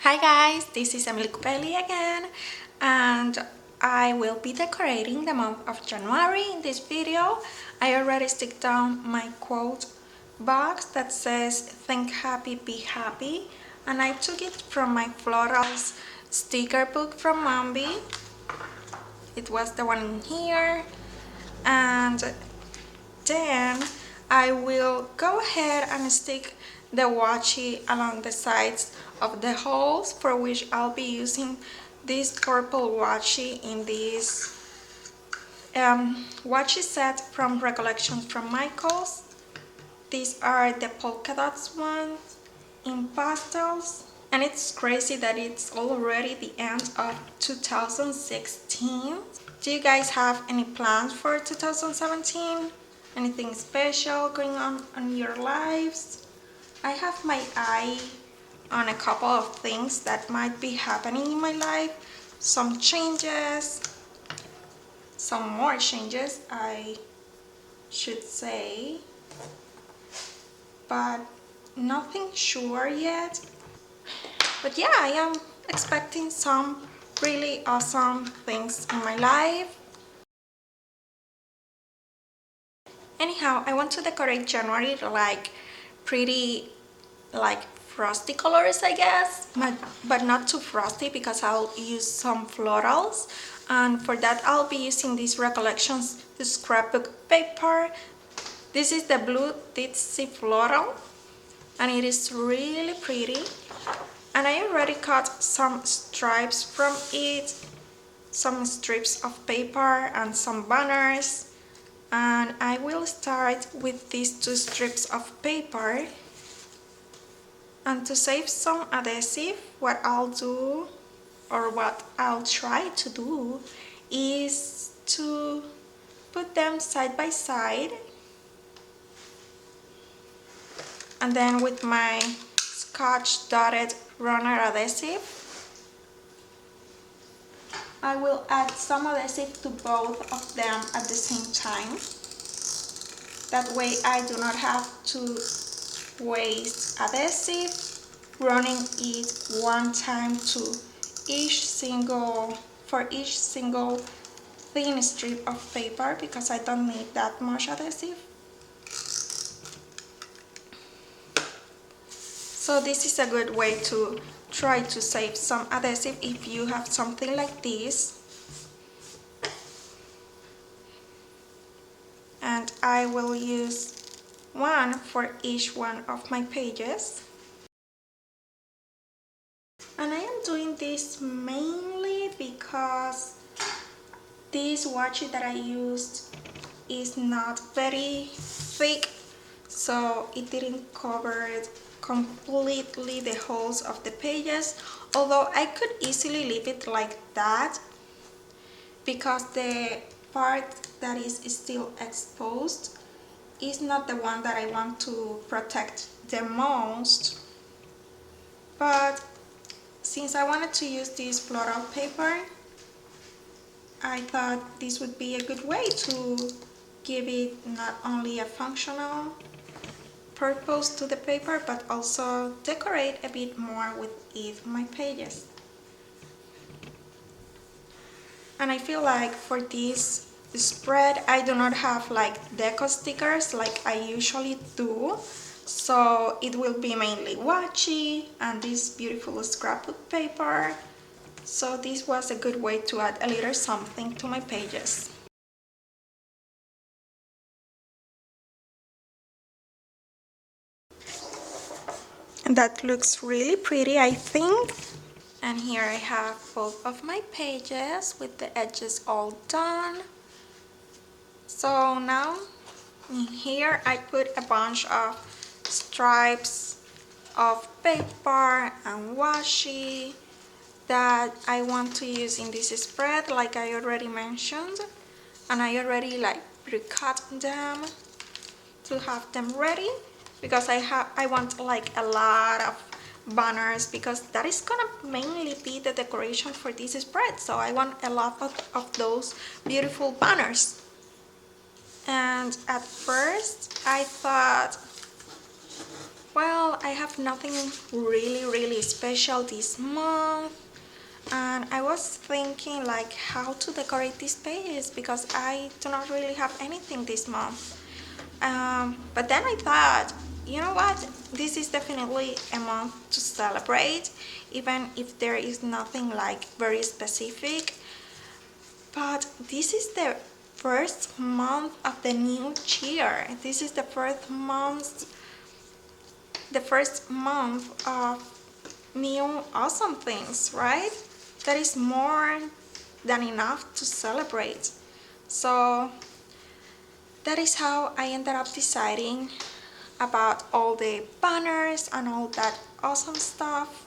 Hi guys, this is Emily again, and I will be decorating the month of January in this video. I already stick down my quote box that says think happy, be happy, and I took it from my florals sticker book from Mombi. It was the one in here, and then I will go ahead and stick the washi along the sides of the holes, for which I'll be using this purple washi in this washi set from Recollections from Michaels. These are the polka dots ones in pastels, and it's crazy that it's already the end of 2016. Do you guys have any plans for 2017? Anything special going on in your lives? I have my eye on a couple of things that might be happening in my life. Some changes, some more changes I should say, but nothing sure yet. But yeah, I am expecting some really awesome things in my life. Anyhow, I want to decorate January like pretty like frosty colors, I guess, but not too frosty because I'll use some florals, and for that I'll be using these Recollections scrapbook paper. This is the blue ditzy floral and it is really pretty, and I already cut some stripes from it, some strips of paper and some banners, and I will start with these two strips of paper. And to save some adhesive, what I'll do, or what I'll try to do, is to put them side by side, and then with my Scotch dotted runner adhesive I will add some adhesive to both of them at the same time. That way I do not have to waste adhesive running it one time to for each single thin strip of paper, because I don't need that much adhesive. So this is a good way to try to save some adhesive if you have something like this. And I will use one for each one of my pages. And I am doing this mainly because this washi that I used is not very thick, so it didn't cover completely the holes of the pages, although I could easily leave it like that because the part that is still exposed is not the one that I want to protect the most. But since I wanted to use this floral paper, I thought this would be a good way to give it not only a functional purpose to the paper, but also decorate a bit more with it my pages. And I feel like for this spread I do not have like Deco stickers like I usually do, so it will be mainly washi and this beautiful scrapbook paper. So this was a good way to add a little something to my pages. And that looks really pretty, I think. And here I have both of my pages with the edges all done. So now in here I put a bunch of stripes of paper and washi that I want to use in this spread, like I already mentioned, and I already like pre-cut them to have them ready because I want like a lot of banners, because that is gonna mainly be the decoration for this spread, so I want a lot of those beautiful banners. And at first I thought, well, I have nothing really special this month, and I was thinking like how to decorate these pages because I do not really have anything this month. But then I thought, you know what, this is definitely a month to celebrate, even if there is nothing like very specific. But this is the first month of the new year. This is the first month of new awesome things, right? That is more than enough to celebrate. So that is how I ended up deciding about all the banners and all that awesome stuff.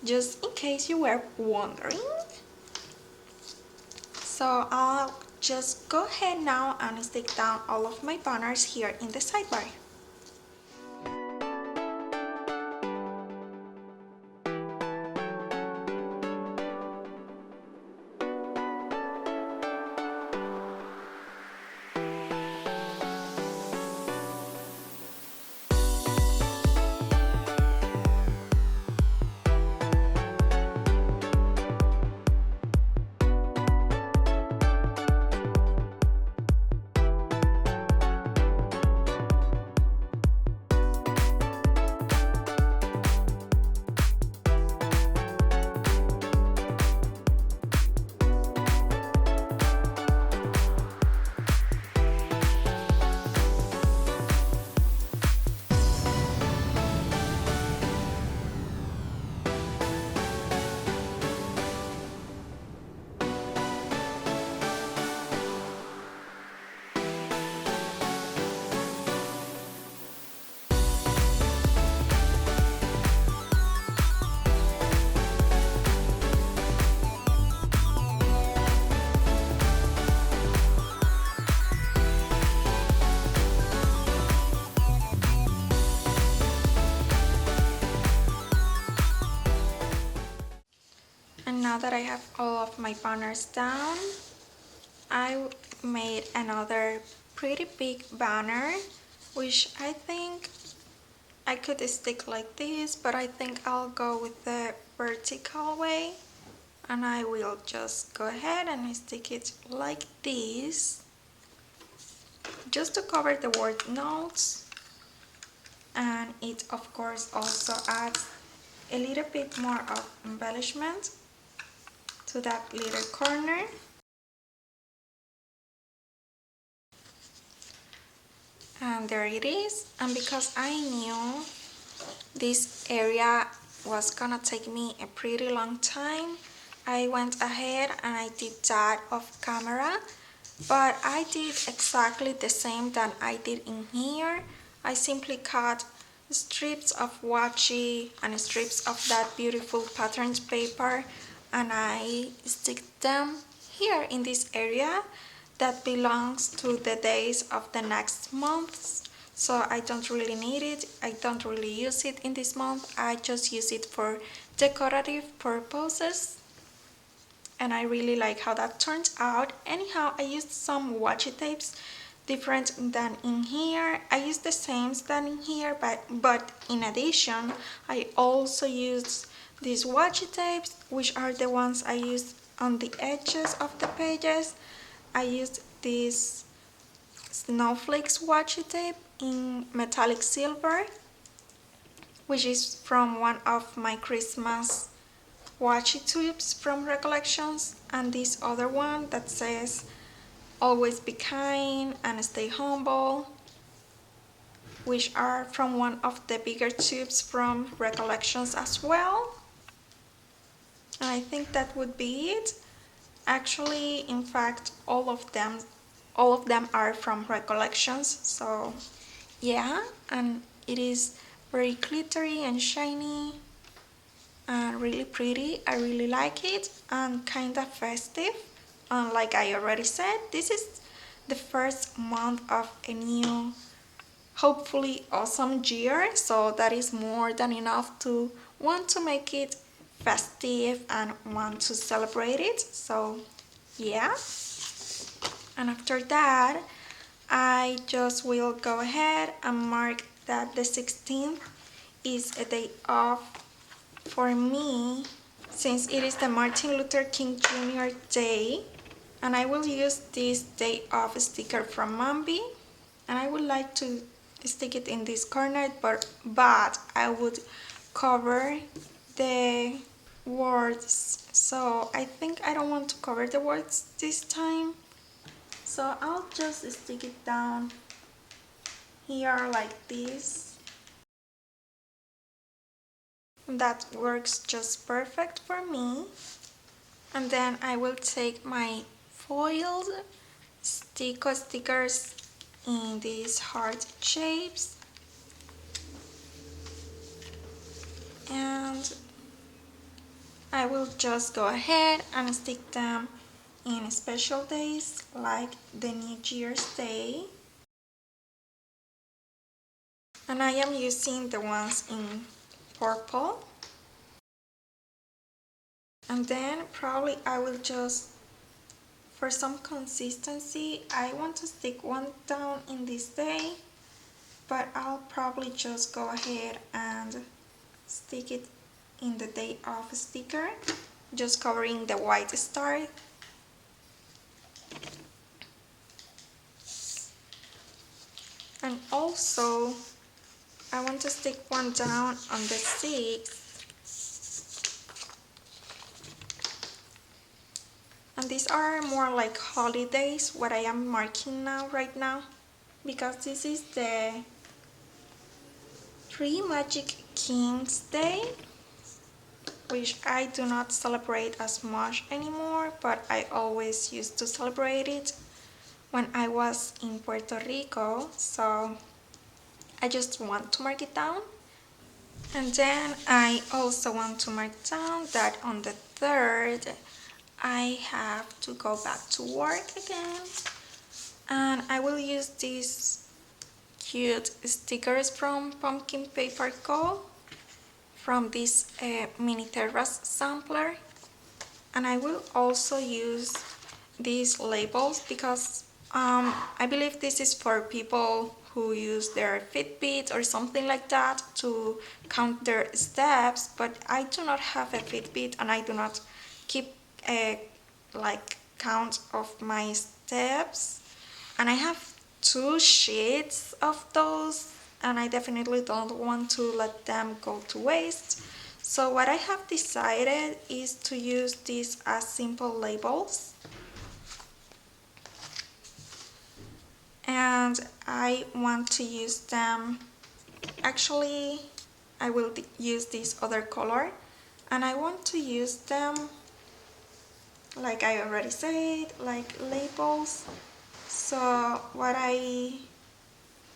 Just in case you were wondering. So I'll just go ahead now and stick down all of my banners here in the sidebar. And now that I have all of my banners down, I made another pretty big banner, which I think I could stick like this, but I think I'll go with the vertical way, and I will just go ahead and stick it like this, just to cover the word notes. And it of course also adds a little bit more of embellishment to that little corner. And there it is. And because I knew this area was gonna take me a pretty long time, I went ahead and I did that off camera, but I did exactly the same that I did in here. I simply cut strips of washi and strips of that beautiful patterned paper, and I stick them here in this area that belongs to the days of the next months. So I don't really need it, I don't really use it in this month, I just use it for decorative purposes. And I really like how that turns out. Anyhow, I used some washi tapes different than in here. I used the same than in here, but in addition, I also used these washi tapes, which are the ones I used on the edges of the pages. I used this snowflakes washi tape in metallic silver, which is from one of my Christmas washi tubes from Recollections, and this other one that says always be kind and stay humble, which are from one of the bigger tubes from Recollections as well. And I think that would be it. Actually, in fact, all of them are from Recollections, so yeah. And it is very glittery and shiny and really pretty. I really like it, and kind of festive. And like I already said, this is the first month of a new, hopefully awesome year, so that is more than enough to want to make it festive and want to celebrate it. So yeah. And after that, I just will go ahead and mark that the 16th is a day off for me, since it is the Martin Luther King Jr. Day, and I will use this day off sticker from Mambi, and I would like to stick it in this corner, but I would cover the words, so I think I don't want to cover the words this time, so I'll just stick it down here like this. That works just perfect for me. And then I will take my foiled stickers in these heart shapes, and I will just go ahead and stick them in special days like the New Year's Day. And I am using the ones in purple. And then probably I will just, for some consistency, I want to stick one down in this day, but I'll probably just go ahead and stick it in the day off sticker, just covering the white star. And also I want to stick one down on the 6th, and these are more like holidays what I am marking now right now, because this is the Three Magic Kings Day, which I do not celebrate as much anymore, but I always used to celebrate it when I was in Puerto Rico, so I just want to mark it down. And then I also want to mark down that on the 3rd I have to go back to work again, and I will use these cute stickers from Pumpkin Paper Co. from this mini terrace sampler, and I will also use these labels because I believe this is for people who use their Fitbit or something like that to count their steps, but I do not have a Fitbit and I do not keep a count of my steps, and I have 2 sheets of those, and I definitely don't want to let them go to waste. So what I have decided is to use these as simple labels, and I want to use them, actually I will use this other color, and I want to use them, like I already said, like labels. So what I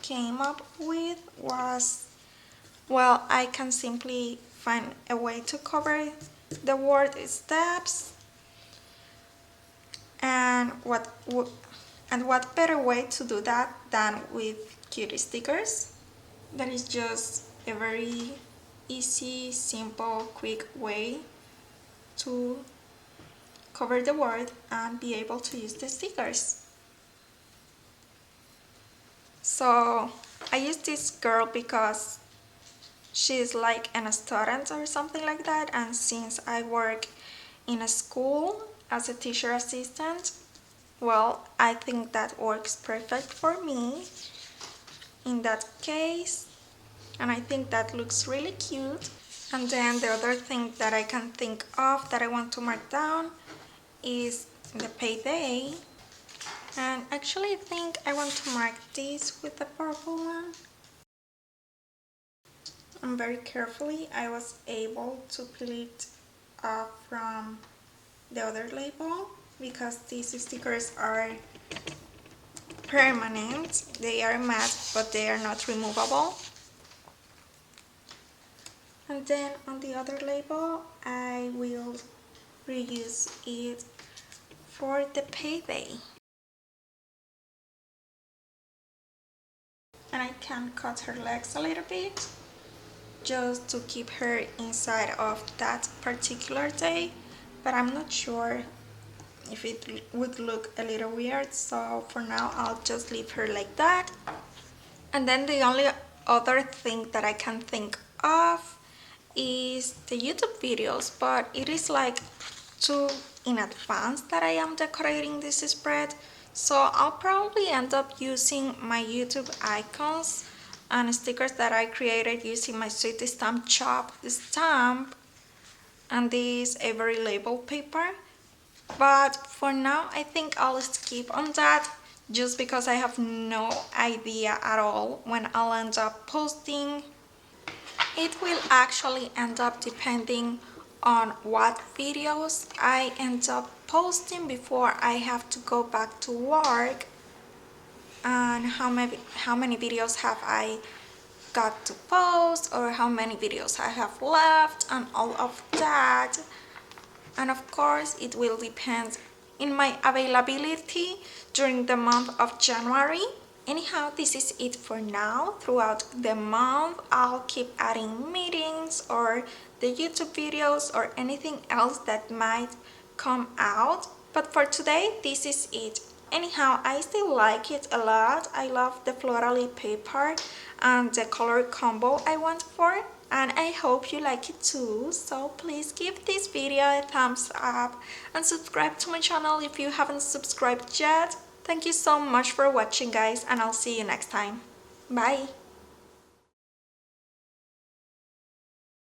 came up with was, well, I can simply find a way to cover the word steps, and what better way to do that than with cutie stickers. That is just a very easy, simple, quick way to cover the word and be able to use the stickers. So I use this girl because she's like an student or something like that, and since I work in a school as a teacher assistant, well, I think that works perfect for me in that case, and I think that looks really cute. And then the other thing that I can think of that I want to mark down is the payday, and actually I think I want to mark this with the purple one. And very carefully I was able to peel it off from the other label, because these stickers are permanent. They are matte, but they are not removable. And then on the other label I will reuse it for the payday. And I can cut her legs a little bit just to keep her inside of that particular day, but I'm not sure if it would look a little weird, so for now I'll just leave her like that. And then the only other thing that I can think of is the YouTube videos, but it is like too in advance that I am decorating this spread, so I'll probably end up using my YouTube icons and stickers that I created using my sweet stamp shop stamp and this Avery label paper. But for now I think I'll skip on that just because I have no idea at all when I'll end up posting. It will actually end up depending on what videos I end up posting before I have to go back to work, and how many videos have I got to post, or how many videos I have left, and all of that. And of course it will depend in my availability during the month of January. Anyhow, this is it for now. Throughout the month I'll keep adding meetings or the YouTube videos or anything else that might come out, but for today this is it. Anyhow, I still like it a lot. I love the florally paper and the color combo I went for, and I hope you like it too. So please give this video a thumbs up and subscribe to my channel if you haven't subscribed yet. Thank you so much for watching, guys, and I'll see you next time. Bye!